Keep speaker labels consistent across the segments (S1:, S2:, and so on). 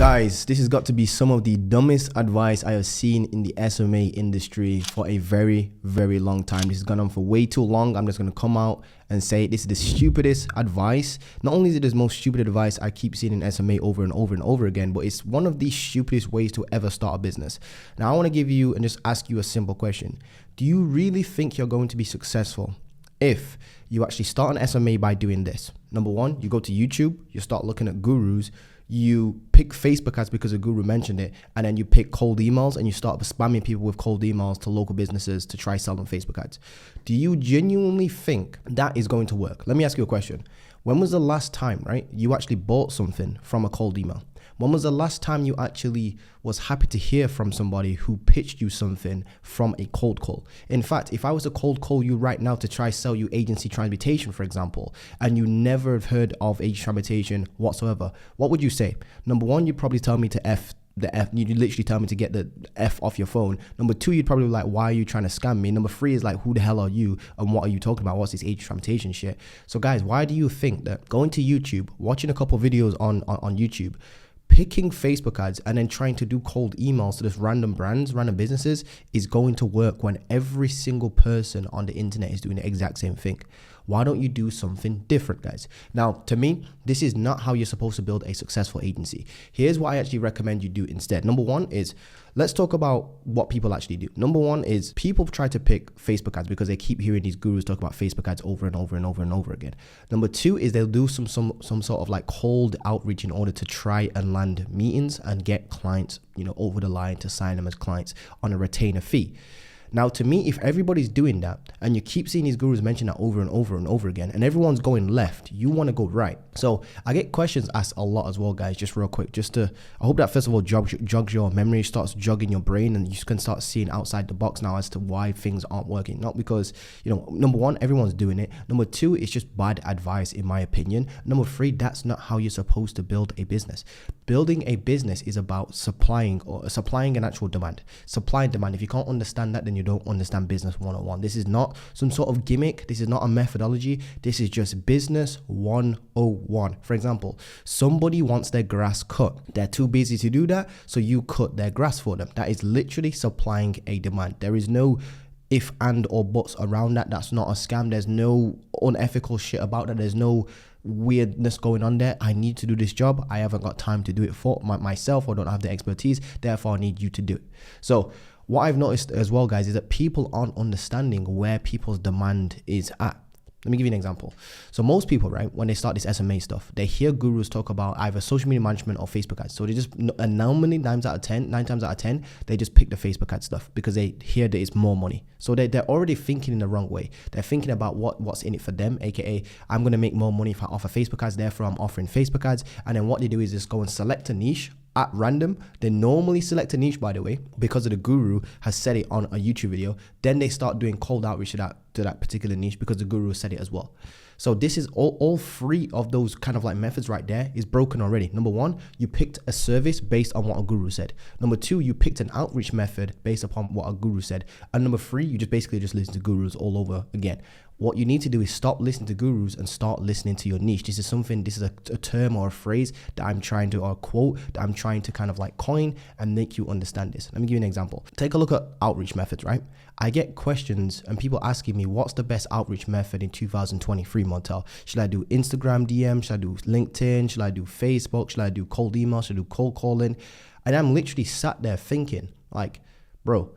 S1: Guys, this has got to be some of the dumbest advice I have seen in the SMMA industry for a very, very long time. This has gone on for way too long. I'm just going to come out and say this is the stupidest advice. Not only is it the most stupid advice I keep seeing in SMMA over and over and over again, but it's one of the stupidest ways to ever start a business. Now, I want to give you and just ask you a simple question. Do you really think you're going to be successful if you actually start an SMMA by doing this? Number one, you go to YouTube, you start looking at gurus, you pick Facebook ads because a guru mentioned it, and then you pick cold emails and you start spamming people with cold emails to local businesses to try sell them Facebook ads. Do you genuinely think that is going to work? Let me ask you a question. When was the last time, right, you actually bought something from a cold email? When was the last time you actually was happy to hear from somebody who pitched you something from a cold call? In fact, if I was to cold call you right now to try sell you agency transportation, for example, and you never have heard of agency transportation whatsoever, what would you say? Number one, you'd probably tell me to you'd literally tell me to get the F off your phone. Number two, you'd probably be like, why are you trying to scam me? Number three is like, who the hell are you? And what are you talking about? What's this age transportation shit? So guys, why do you think that going to YouTube, watching a couple videos on YouTube, picking Facebook ads and then trying to do cold emails to just random brands, random businesses is going to work when every single person on the internet is doing the exact same thing? Why don't you do something different, guys? Now, to me, this is not how you're supposed to build a successful agency. Here's what I actually recommend you do instead. Number one is, let's talk about what people actually do. Number one is people try to pick Facebook ads because they keep hearing these gurus talk about Facebook ads over and over and over and over again. Number two is they'll do some sort of like cold outreach in order to try and land meetings and get clients, over the line to sign them as clients on a retainer fee. Now, to me, if everybody's doing that and you keep seeing these gurus mention that over and over and over again, and everyone's going left, you want to go right. So I get questions asked a lot as well, guys, just real quick, I hope that first of all jogs your memory, starts jogging your brain, and you can start seeing outside the box now as to why things aren't working. Not because, number one, everyone's doing it. Number two, it's just bad advice in my opinion. Number three, that's not how you're supposed to build a business. Building a business is about supplying an actual demand. Supply and demand. If you can't understand that, then you don't understand business 101. This is not some sort of gimmick. This is not a methodology. This is just business 101. For example, somebody wants their grass cut. They're too busy to do that, so you cut their grass for them. That is literally supplying a demand. There is no if, and, or buts around that. That's not a scam. There's no unethical shit about that. There's no weirdness going on there. I need to do this job. I haven't got time to do it for myself, or don't have the expertise. Therefore, I need you to do it. So what I've noticed as well, guys, is that people aren't understanding where people's demand is at. Let me give you an example. So most people, right, when they start this SMMA stuff, they hear gurus talk about either social media management or Facebook ads. So they just, and now nine times out of 10, they just pick the Facebook ad stuff because they hear that it's more money. So they're already thinking in the wrong way. They're thinking about what's in it for them, aka I'm going to make more money if I offer Facebook ads, therefore I'm offering Facebook ads. And then what they do is just go and select a niche at random. They normally select a niche, by the way, because of the guru has said it on a YouTube video. Then they start doing cold outreach to that particular niche because the guru said it as well. So this is all three of those kind of like methods right there is broken already. Number one, you picked a service based on what a guru said. Number two, you picked an outreach method based upon what a guru said. And number three, you basically listen to gurus all over again. What you need to do is stop listening to gurus and start listening to your niche. This is a term or a phrase that I'm trying to, or a quote that I'm trying to kind of like coin and make you understand this. Let me give you an example. Take a look at outreach methods, right? I get questions and people asking me, what's the best outreach method in 2023, Montell? Should I do Instagram DM? Should I do LinkedIn? Should I do Facebook? Should I do cold email? Should I do cold calling? And I'm literally sat there thinking like, bro,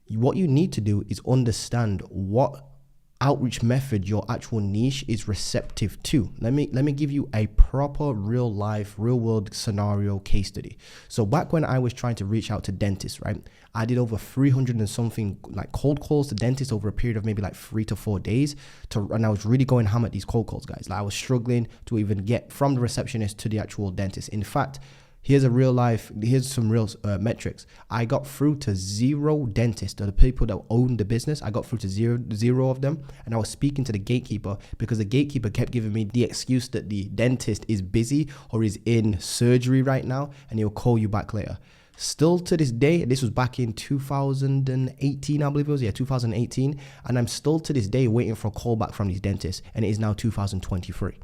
S1: what you need to do is understand what outreach method your actual niche is receptive to. Let me give you a proper real life, real world scenario case study. So back when I was trying to reach out to dentists, right, I did over 300 and something like cold calls to dentists over a period of maybe like 3 to 4 days, and I was really going ham at these cold calls, guys. Like I was struggling to even get from the receptionist to the actual dentist. In fact, here's some real metrics. I got through to 0 dentists, the people that own the business. I got through to zero of them. And I was speaking to the gatekeeper because the gatekeeper kept giving me the excuse that the dentist is busy or is in surgery right now and he'll call you back later. Still to this day, this was back in 2018, I believe it was, 2018. And I'm still to this day waiting for a call back from these dentists, and it is now 2023.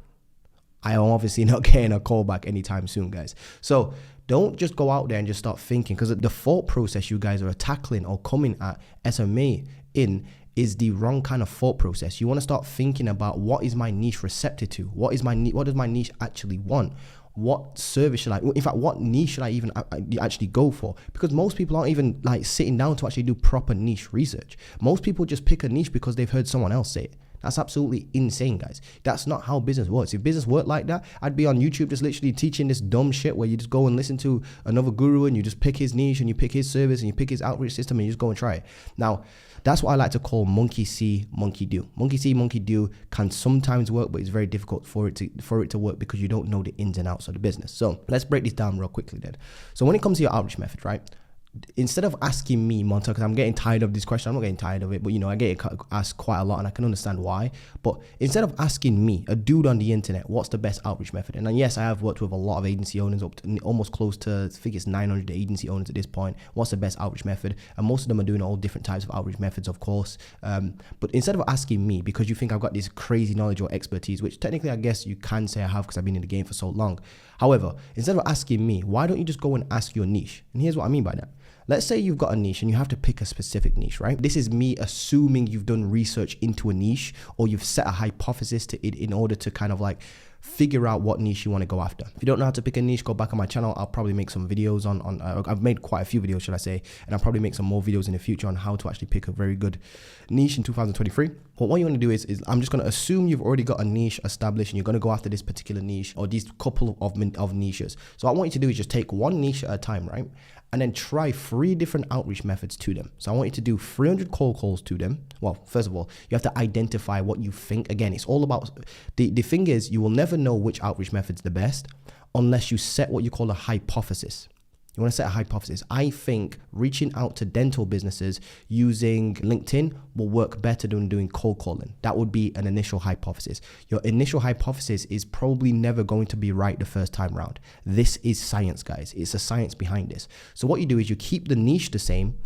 S1: I am obviously not getting a call back anytime soon, guys. So don't just go out there and just start thinking, because the thought process you guys are tackling or coming at SMA in is the wrong kind of thought process. You want to start thinking about, what is my niche receptive to? What does my niche actually want? What service should I, in fact, what niche should I even actually go for? Because most people aren't even like sitting down to actually do proper niche research. Most people just pick a niche because they've heard someone else say it. That's absolutely insane, guys. That's not how business works. If business worked like that, I'd be on YouTube just literally teaching this dumb shit where you just go and listen to another guru and you just pick his niche and you pick his service and you pick his outreach system and you just go and try it. Now, that's what I like to call monkey see, monkey do. Monkey see, monkey do can sometimes work, but it's very difficult for it to work because you don't know the ins and outs of the business. So let's break this down real quickly then. So when it comes to your outreach method, right? Instead of asking me, Montell, because I'm getting tired of this question, I'm not getting tired of it, but I get it asked quite a lot and I can understand why. But instead of asking me, a dude on the internet, what's the best outreach method? And then, yes, I have worked with a lot of agency owners, up to almost close to, I think it's 900 agency owners at this point. What's the best outreach method? And most of them are doing all different types of outreach methods, of course. But instead of asking me, because you think I've got this crazy knowledge or expertise, which technically I guess you can say I have because I've been in the game for so long. However, instead of asking me, why don't you just go and ask your niche? And here's what I mean by that. Let's say you've got a niche and you have to pick a specific niche, right? This is me assuming you've done research into a niche or you've set a hypothesis to it in order to kind of like figure out what niche you want to go after. If you don't know how to pick a niche, go back on my channel. I'll probably make some videos on I've made quite a few videos, should I say, and I'll probably make some more videos in the future on how to actually pick a very good niche in 2023. But what you want to do is I'm just going to assume you've already got a niche established and you're going to go after this particular niche or these couple of niches. So what I want you to do is just take one niche at a time, right? And then try 3 different outreach methods to them. So I want you to do 300 cold calls to them. Well, first of all, you have to identify what you think. Again, it's all about, the thing is, you will never know which outreach method's the best unless you set what you call a hypothesis. You want to set a hypothesis. I think reaching out to dental businesses using LinkedIn will work better than doing cold calling. That would be an initial hypothesis. Your initial hypothesis is probably never going to be right the first time round. This is science, guys. It's a science behind this. So what you do is you keep the niche the same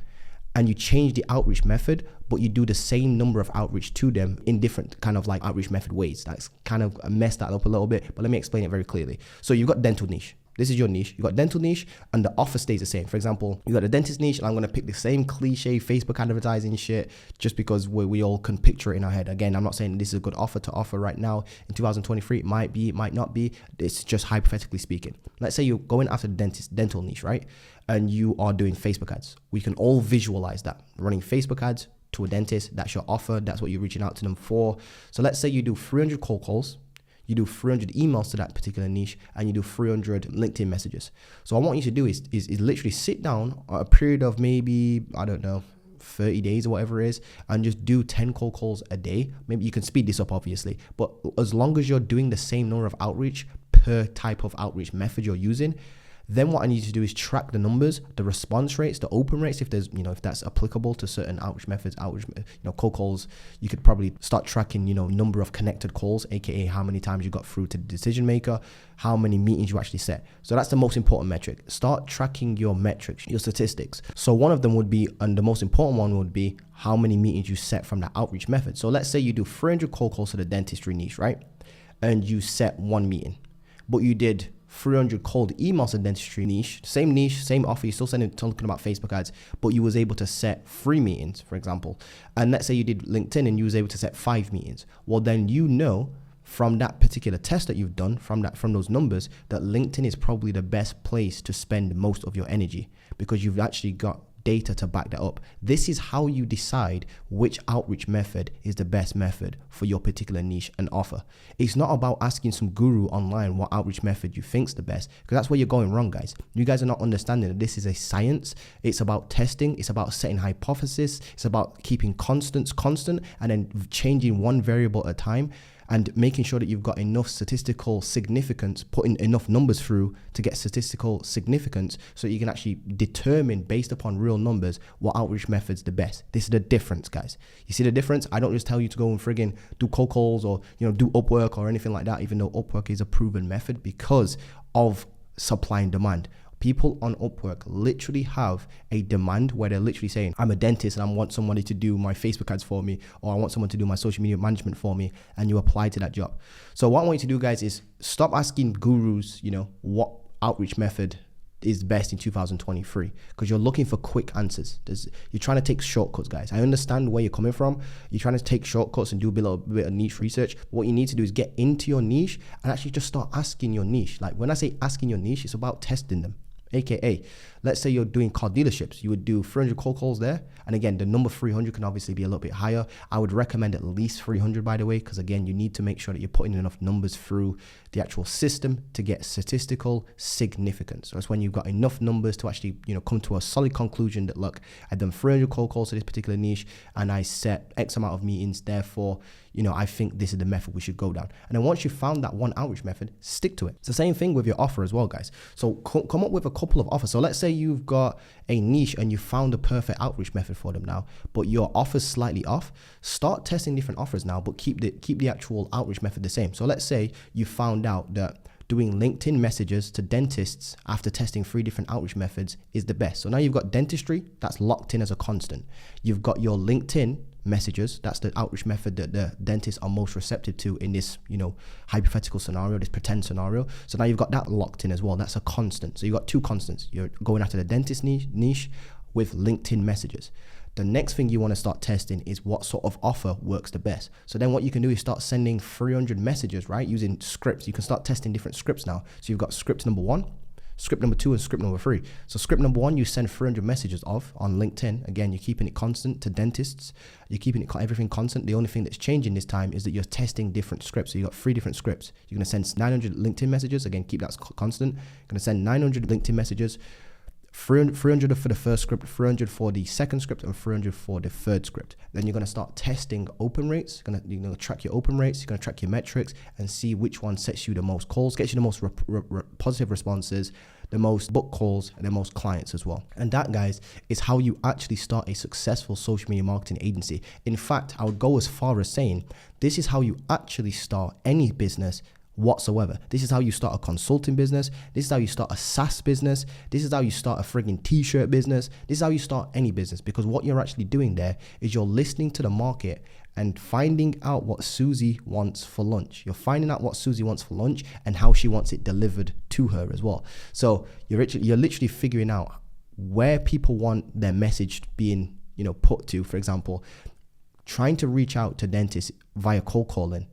S1: and you change the outreach method, but you do the same number of outreach to them in different kind of like outreach method ways. That's kind of messed that up a little bit, but let me explain it very clearly. So you've got dental niche. This is your niche. You got dental niche and the offer stays the same. For example, you got a dentist niche and I'm going to pick the same cliche Facebook advertising shit just because we all can picture it in our head. Again, I'm not saying this is a good offer to offer right now in 2023. It might be, it might not be. It's just hypothetically speaking. Let's say you're going after the dental niche, right? And you are doing Facebook ads. We can all visualize that. Running Facebook ads to a dentist, that's your offer. That's what you're reaching out to them for. So let's say you do 300 cold calls. You do 300 emails to that particular niche and you do 300 LinkedIn messages. So what I want you to do is literally sit down a period of maybe, I don't know, 30 days or whatever it is, and just do 10 cold calls a day. Maybe you can speed this up, obviously, but as long as you're doing the same number of outreach per type of outreach method you're using, then what I need to do is track the numbers, the response rates, the open rates, if there's, if that's applicable to certain outreach methods, cold calls, you could probably start tracking, number of connected calls, aka how many times you got through to the decision maker, how many meetings you actually set. So that's the most important metric. Start tracking your metrics, your statistics. So one of them would be, and the most important one would be how many meetings you set from that outreach method. So let's say you do 300 cold calls to the dentistry niche, right? And you set 1 meeting, but you did 300 cold emails in dentistry niche, same offer, you're still talking about Facebook ads, but you was able to set 3 meetings, for example. And let's say you did LinkedIn and you was able to set 5 meetings. Well, then from that particular test that you've done, from those numbers, that LinkedIn is probably the best place to spend most of your energy because you've actually got data to back that up. This is how you decide which outreach method is the best method for your particular niche and offer. It's not about asking some guru online what outreach method you think's the best, because that's where you're going wrong, guys. You guys are not understanding that this is a science. It's about testing. It's about setting hypothesis. It's about keeping constants constant and then changing one variable at a time, and making sure that you've got enough statistical significance, putting enough numbers through to get statistical significance so that you can actually determine based upon real numbers what outreach method's the best. This is the difference, guys. You see the difference? I don't just tell you to go and friggin' do cold calls or, do Upwork or anything like that, even though Upwork is a proven method because of supply and demand. People on Upwork literally have a demand where they're literally saying, I'm a dentist and I want somebody to do my Facebook ads for me, or I want someone to do my social media management for me, and you apply to that job. So what I want you to do, guys, is stop asking gurus, what outreach method is best in 2023, because you're looking for quick answers. You're trying to take shortcuts, guys. I understand where you're coming from. You're trying to take shortcuts and do a little bit of niche research. What you need to do is get into your niche and actually just start asking your niche. Like when I say asking your niche, it's about testing them. AKA, let's say you're doing car dealerships, you would do 300 cold calls there. And again, the number 300 can obviously be a little bit higher. I would recommend at least 300, by the way, because again, you need to make sure that you're putting enough numbers through the actual system to get statistical significance. So that's when you've got enough numbers to actually, come to a solid conclusion that, look, I've done 300 cold calls to this particular niche and I set X amount of meetings. Therefore, I think this is the method we should go down. And then once you found that one outreach method, stick to it. It's the same thing with your offer as well, guys. So come up with a couple of offers. So let's say you've got a niche and you found a perfect outreach method for them now, but your offer's slightly off. Start testing different offers now, but keep the actual outreach method the same. So let's say you found out that doing LinkedIn messages to dentists after testing 3 different outreach methods is the best. So now you've got dentistry, that's locked in as a constant. You've got your LinkedIn messages, that's the outreach method that the dentists are most receptive to in this, hypothetical scenario, this pretend scenario. So now you've got that locked in as well. That's a constant. So you've got 2 constants. You're going after the dentist niche with LinkedIn messages. The next thing you want to start testing is what sort of offer works the best. So then what you can do is start sending 300 messages, right? Using scripts. You can start testing different scripts now. So you've got script number 1, script number 2, and script number 3. So script number 1, you send 300 messages of on LinkedIn. Again, you're keeping it constant to dentists. You're keeping everything constant. The only thing that's changing this time is that you're testing different scripts. So you got 3 different scripts. You're going to send 900 LinkedIn messages. Again, keep that constant. You're going to send 900 LinkedIn messages. 300 for the first script, 300 for the second script, and 300 for the third script. Then you're going to start testing open rates. You're going to track your open rates. You're going to track your metrics and see which one sets you the most calls, gets you the most positive responses, the most book calls, and the most clients as well. And that, guys, is how you actually start a successful social media marketing agency. In fact, I would go as far as saying this is how you actually start any business whatsoever. This is how you start a consulting business. This is how you start a SaaS business. This is how you start a frigging t-shirt business. This is how you start any business, because what you're actually doing there is you're listening to the market and finding out what Susie wants for lunch. You're finding out what Susie wants for lunch and how she wants it delivered to her as well. So you're literally figuring out where people want their message being, put to. For example, trying to reach out to dentists via cold calling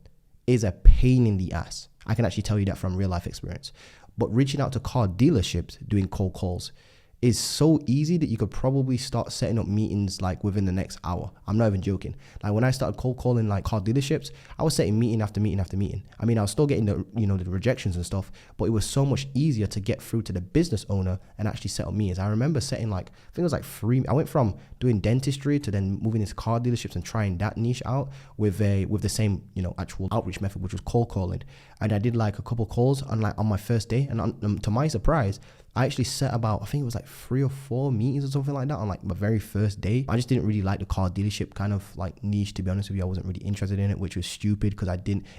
S1: is a pain in the ass. I can actually tell you that from real life experience. But reaching out to car dealerships doing cold calls is so easy that you could probably start setting up meetings like within the next hour. I'm not even joking. Like when I started cold calling like car dealerships, I was setting meeting after meeting after meeting. I mean, I was still getting the the rejections and stuff, but it was so much easier to get through to the business owner and actually set up meetings. I remember setting I think it was 3. I went from doing dentistry to then moving into car dealerships and trying that niche out with the same actual outreach method, which was cold calling. And I did a couple calls on my first day, and to my surprise, I actually set about, I think it was 3 or 4 meetings or something like that on my very first day. I just didn't really like the car dealership kind of niche, to be honest with you. I wasn't really interested in it, which was stupid because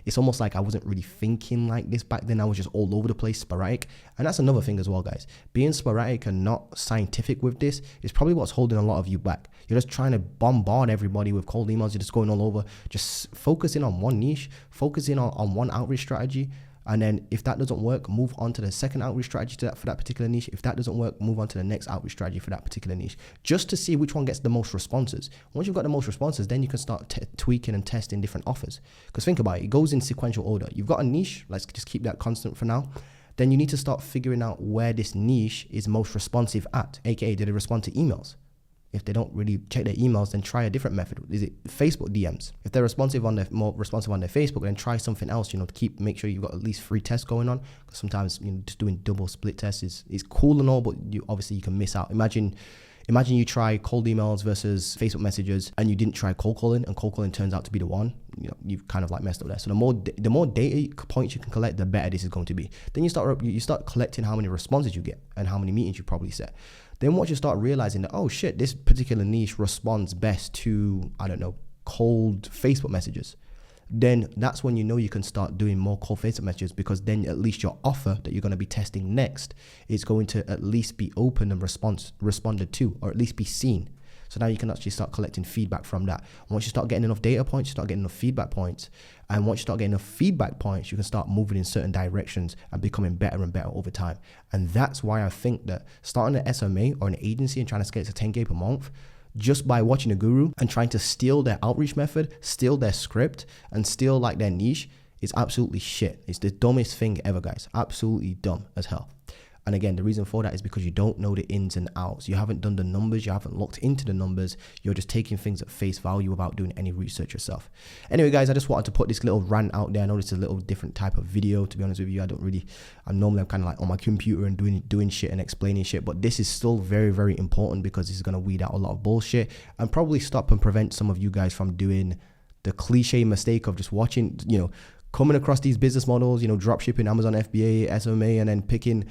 S1: it's almost like I wasn't really thinking like this back then. I was just all over the place, sporadic. And that's another thing as well, guys. Being sporadic and not scientific with this is probably what's holding a lot of you back. You're just trying to bombard everybody with cold emails. You're just going all over, just focusing on one niche, focusing on one outreach strategy. And then if that doesn't work, move on to the second outreach strategy for that particular niche. If that doesn't work, move on to the next outreach strategy for that particular niche, just to see which one gets the most responses. Once you've got the most responses, then you can start tweaking and testing different offers. Because think about it, it goes in sequential order. You've got a niche, let's just keep that constant for now. Then you need to start figuring out where this niche is most responsive at, aka do they respond to emails? If they don't really check their emails, then try a different method. Is it Facebook DMs? If they're more responsive on their Facebook, then try something else, to make sure you've got at least 3 tests going on. Because sometimes, just doing double split tests is cool and all, but you can miss out. Imagine you try cold emails versus Facebook messages and you didn't try cold calling, and cold calling turns out to be the one. You've kind of messed up there. So the more data points you can collect, the better this is going to be. Then you start collecting how many responses you get and how many meetings you probably set. Then once you start realizing that, oh shit, this particular niche responds best to, cold Facebook messages, then that's when you can start doing more cold Facebook messages, because then at least your offer that you're going to be testing next is going to at least be open and responded to, or at least be seen. So now you can actually start collecting feedback from that. Once you start getting enough data points, you start getting enough feedback points. And once you start getting enough feedback points, you can start moving in certain directions and becoming better and better over time. And that's why I think that starting an SMA or an agency and trying to scale to 10K per month, just by watching a guru and trying to steal their outreach method, steal their script, and steal like their niche is absolutely shit. It's the dumbest thing ever, guys. Absolutely dumb as hell. And again, the reason for that is because you don't know the ins and outs. You haven't done the numbers. You haven't looked into the numbers. You're just taking things at face value without doing any research yourself. Anyway, guys, I just wanted to put this little rant out there. I know this is a little different type of video, to be honest with you. I'm normally kind of like on my computer and doing shit and explaining shit. But this is still very, very important because this is going to weed out a lot of bullshit and probably stop and prevent some of you guys from doing the cliche mistake of just watching, coming across these business models, drop shipping, Amazon FBA, SMMA, and then picking,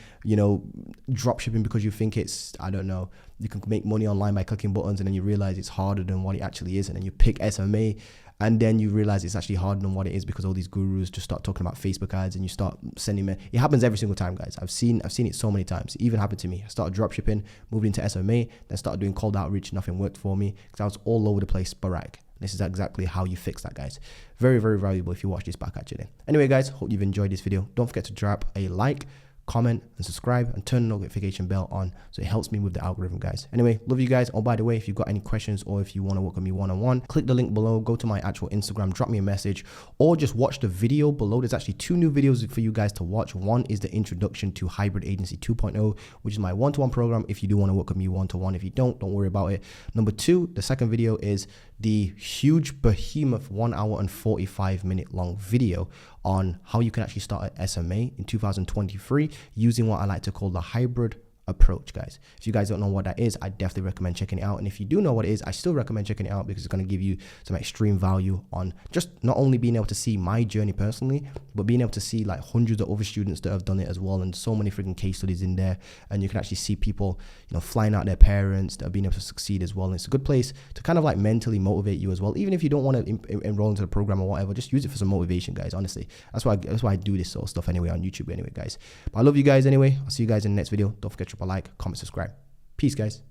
S1: drop shipping because you think it's, I don't know, you can make money online by clicking buttons, and then you realize it's harder than what it actually is. And then you pick SMA, and then you realize it's actually harder than what it is because all these gurus just start talking about Facebook ads, and you start sending me. It happens every single time, guys. I've seen it so many times. It even happened to me. I started drop shipping, moved into SMA, then started doing cold outreach. Nothing worked for me because I was all over the place, sporadic. This is exactly how you fix that, guys. Very, very valuable if you watch this back actually. Anyway, guys, hope you've enjoyed this video. Don't forget to drop a like, comment, and subscribe, and turn the notification bell on so it helps me with the algorithm, guys. Anyway, love you guys. Oh, by the way, if you've got any questions or if you want to work with me one-on-one, click the link below, go to my actual Instagram, drop me a message, or just watch the video below. There's actually 2 new videos for you guys to watch. One is the introduction to Hybrid Agency 2.0, which is my one-to-one program. If you do want to work with me one-to-one, if you don't worry about it. Number 2, the second video is the huge behemoth 1 hour and 45 minute long video on how you can actually start an SMA in 2023 using what I like to call the hybrid approach, guys. If you guys don't know what that is, I definitely recommend checking it out. And if you do know what it is, I still recommend checking it out because it's going to give you some extreme value on just not only being able to see my journey personally, but being able to see like hundreds of other students that have done it as well, and so many freaking case studies in there. And you can actually see people, flying out their parents that have been able to succeed as well. And it's a good place to kind of like mentally motivate you as well. Even if you don't want to enroll into the program or whatever, just use it for some motivation, guys. Honestly, that's why I do this sort of stuff anyway on YouTube anyway, guys. But I love you guys anyway. I'll see you guys in the next video. Don't forget to drop a like, comment, subscribe. Peace, guys.